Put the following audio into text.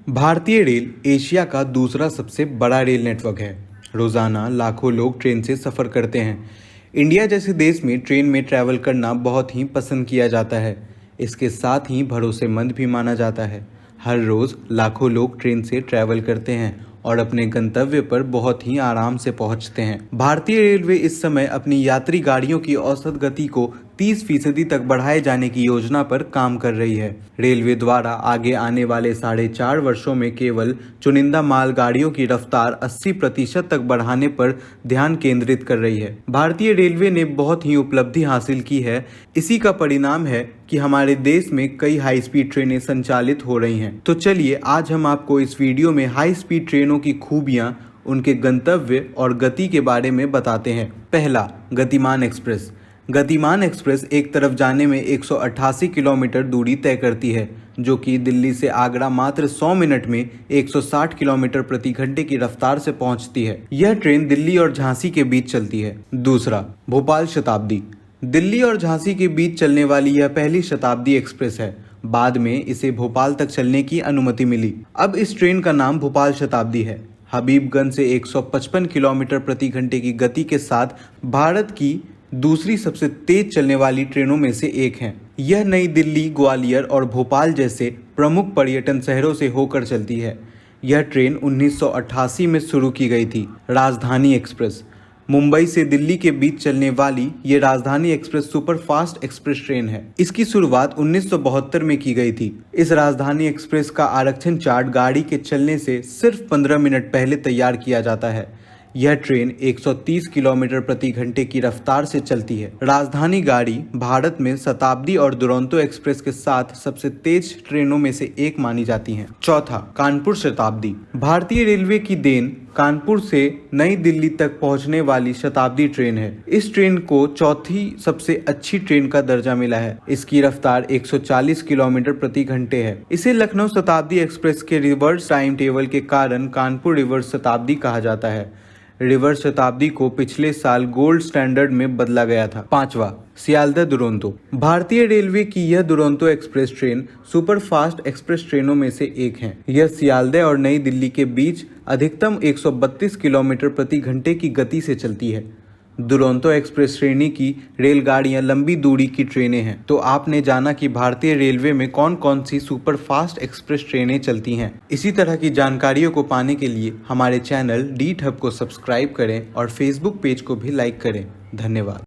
भारतीय rail Asia का दूसरा सबसे बड़ा रेल नेटवर्क है। रोजाना लाखों लोग ट्रेन से सफ़र करते हैं। इंडिया जैसे देश में ट्रेन में ट्रैवल करना बहुत ही पसंद किया जाता है। इसके साथ ही भरोसेमंद भी माना जाता है। हर रोज़ लाखों लोग ट्रेन से ट्रैवल करते हैं और अपने गंतव्य पर बहुत ही आराम से पहुंचते हैं। भारतीय रेलवे इस समय अपनी यात्री गाड़ियों की औसत गति को 30% तक बढ़ाए जाने की योजना पर काम कर रही है। रेलवे द्वारा आगे आने वाले 4.5 वर्षों में केवल चुनिंदा मालगाड़ियों की रफ्तार 80% तक बढ़ाने पर ध्यान केंद्रित कर रही है। भारतीय रेलवे ने बहुत ही उपलब्धि हासिल की है। इसी का परिणाम है कि हमारे देश में कई हाई स्पीड ट्रेनें संचालित हो रही हैं। तो चलिए आज हम आपको इस वीडियो में हाई स्पीड ट्रेनों की खूबियां, उनके गंतव्य और गति के बारे में बताते हैं। पहला, गतिमान एक्सप्रेस। गतिमान एक्सप्रेस एक तरफ जाने में 188 किलोमीटर दूरी तय करती है, जो कि दिल्ली से आगरा मात्र 100 मिनट में 160 किलोमीटर प्रति घंटे की रफ्तार से पहुंचती है। यह ट्रेन दिल्ली और झांसी के बीच चलती है। दूसरा, भोपाल शताब्दी। दिल्ली और झांसी के बीच चलने वाली यह पहली शताब्दी एक्सप्रेस है। बाद में इसे भोपाल तक चलने की अनुमति मिली। अब इस ट्रेन का नाम भोपाल शताब्दी है। हबीबगंज से 155 किलोमीटर प्रति घंटे की गति के साथ भारत की दूसरी सबसे तेज चलने वाली ट्रेनों में से एक है। यह नई दिल्ली, ग्वालियर और भोपाल जैसे प्रमुख पर्यटन शहरों से होकर चलती है। यह ट्रेन 1988 में शुरू की गई थी। राजधानी एक्सप्रेस। मुंबई से दिल्ली के बीच चलने वाली ये राजधानी express super fast express train है। इसकी शुरुआत 1972 में की गई थी। इस राजधानी एक्सप्रेस का आरक्षण चार्ट गाड़ी के चलने से सिर्फ 15 मिनट पहले तैयार किया जाता है। यह ट्रेन 130 किलोमीटर प्रति घंटे की रफ्तार से चलती है। राजधानी गाड़ी भारत में शताब्दी और दुरंतो एक्सप्रेस के साथ सबसे तेज ट्रेनों में से एक मानी जाती है। चौथा, कानपुर शताब्दी। भारतीय रेलवे की देन कानपुर से नई दिल्ली तक पहुंचने वाली शताब्दी ट्रेन है। इस ट्रेन को चौथी सबसे अच्छी ट्रेन का दर्जा मिला है। इसकी रफ्तार 140 किलोमीटर प्रति घंटे है। इसे लखनऊ शताब्दी एक्सप्रेस के रिवर्स टाइम टेबल के कारण कानपुर रिवर्स शताब्दी कहा जाता है। रिवर्स शताब्दी को पिछले साल गोल्ड स्टैंडर्ड में बदला गया था। पांचवा, सियालदह दुरंतो। भारतीय रेलवे की यह Duronto express train super fast express ट्रेनों में से एक है। यह सियालदह और नई दिल्ली के बीच अधिकतम 132 किलोमीटर प्रति घंटे की गति से चलती है। दुरंतो एक्सप्रेस श्रेणी की रेलगाड़ियां लंबी दूरी की ट्रेनें हैं। तो आपने जाना कि भारतीय रेलवे में कौन कौन सी सुपर फास्ट एक्सप्रेस ट्रेनें चलती हैं। इसी तरह की जानकारियों को पाने के लिए हमारे चैनल डी हब को सब्सक्राइब करें और फेसबुक पेज को भी लाइक करें। धन्यवाद।